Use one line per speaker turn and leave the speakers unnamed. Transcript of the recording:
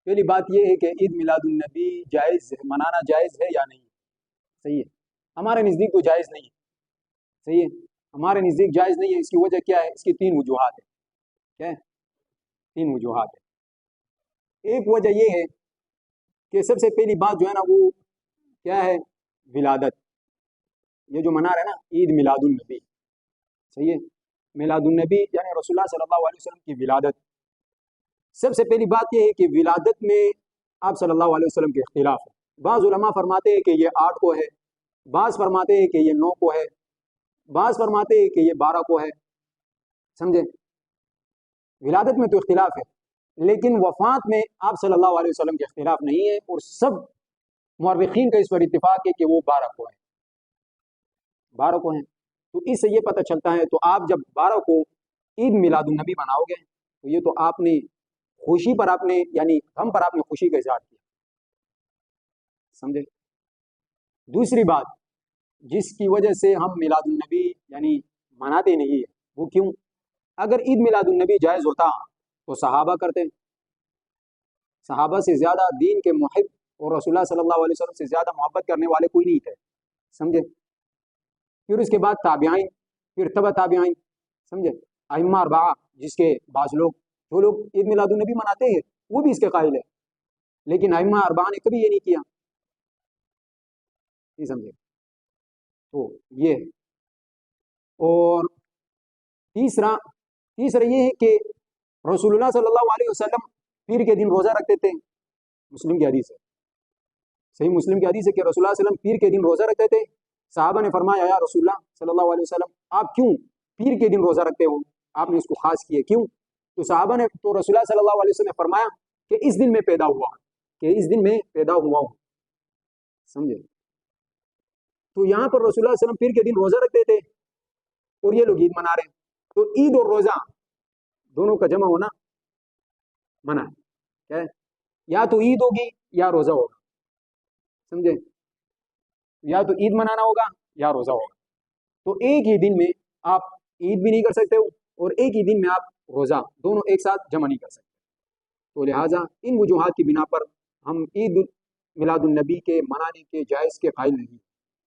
پہلی بات یہ ہے کہ عید میلاد النبی جائز ہے، منانا جائز ہے یا نہیں؟ صحیح ہے، ہمارے نزدیک تو جائز نہیں ہے، صحیح ہے، ہمارے نزدیک جائز نہیں ہے۔ اس کی وجہ کیا ہے؟ اس کی 3 وجوہات ہیں۔ کیا ہے؟ 3 وجوہات ہیں۔ ایک وجہ یہ ہے کہ سب سے پہلی بات جو ہے نا وہ کیا ہے؟ ولادت۔ یہ جو منا رہے ہیں نا عید میلاد النبی، صحیح ہے، میلاد النبی یعنی رسول اللہ صلی اللہ علیہ وسلم کی ولادت۔ سب سے پہلی بات یہ ہے کہ ولادت میں آپ صلی اللہ علیہ وسلم کے اختلاف ہے۔ بعض علماء فرماتے ہیں کہ یہ 8 کو ہے، بعض فرماتے ہیں کہ یہ 9 کو ہے، بعض فرماتے ہیں کہ یہ 12 کو ہے، سمجھے؟ ولادت میں تو اختلاف ہے، لیکن وفات میں آپ صلی اللہ علیہ وسلم کے اختلاف نہیں ہے، اور سب مورخین کا اس پر اتفاق ہے کہ وہ 12 کو ہے، 12 کو ہیں۔ تو اس سے یہ پتہ چلتا ہے، تو آپ جب 12 کو عید میلاد النبی مناؤ گے تو یہ تو آپ نے خوشی پر آپ نے یعنی غم پر آپ نے خوشی کا اظہار کیا، سمجھے؟ دوسری بات جس کی وجہ سے ہم میلاد النبی یعنی مناتے نہیں ہیں وہ کیوں؟ اگر عید میلاد النبی جائز ہوتا تو صحابہ کرتے، صحابہ سے زیادہ دین کے محب اور رسول اللہ صلی اللہ علیہ وسلم سے زیادہ محبت کرنے والے کوئی نہیں تھے، سمجھے؟ پھر اس کے بعد تابعین، پھر تبع تابعین، سمجھے؟ ائمہ اربعہ جس کے بعض لوگ جو لوگ عید میلاد النبی مناتے ہیں وہ بھی اس کے قائل ہے، لیکن ائمہ اربعہ نے کبھی یہ نہیں کیا، نہیں سمجھے؟ تو یہ ہے۔ اور تیسرا یہ ہے کہ رسول اللہ صلی اللہ علیہ وسلم پیر کے دن روزہ رکھتے تھے، مسلم کی حدیث ہے، صحیح مسلم کی حدیث ہے کہ رسول اللہ صلی اللہ علیہ وسلم پیر کے دن روزہ رکھتے تھے۔ صحابہ نے فرمایا یا رسول اللہ صلی اللہ علیہ وسلم آپ کیوں پیر کے دن روزہ رکھتے ہو؟ آپ نے اس کو خاص کیے کیوں؟ تو صحابہ نے تو رسول اللہ صلی اللہ علیہ وسلم نے فرمایا کہ اس دن میں پیدا ہوا، کہ اس دن میں پیدا ہوا ہوں، سمجھے؟ تو یہاں پر رسول اللہ صلی اللہ علیہ وسلم پیر کے دن روزہ رکھتے تھے اور یہ لوگ عید منا رہے ہیں، تو عید اور روزہ دونوں کا جمع ہونا منع ہے، کیا ہے؟ یا تو عید ہوگی یا روزہ ہوگا، سمجھے؟ یا تو عید منانا ہوگا یا روزہ ہوگا، تو ایک ہی دن میں آپ عید بھی نہیں کر سکتے ہو اور ایک ہی دن میں آپ روزہ دونوں ایک ساتھ جمع نہیں کر سکتے، تو لہٰذا ان وجوہات کی بنا پر ہم عید میلاد النبی کے منانے کے جائز کے قائل نہیں۔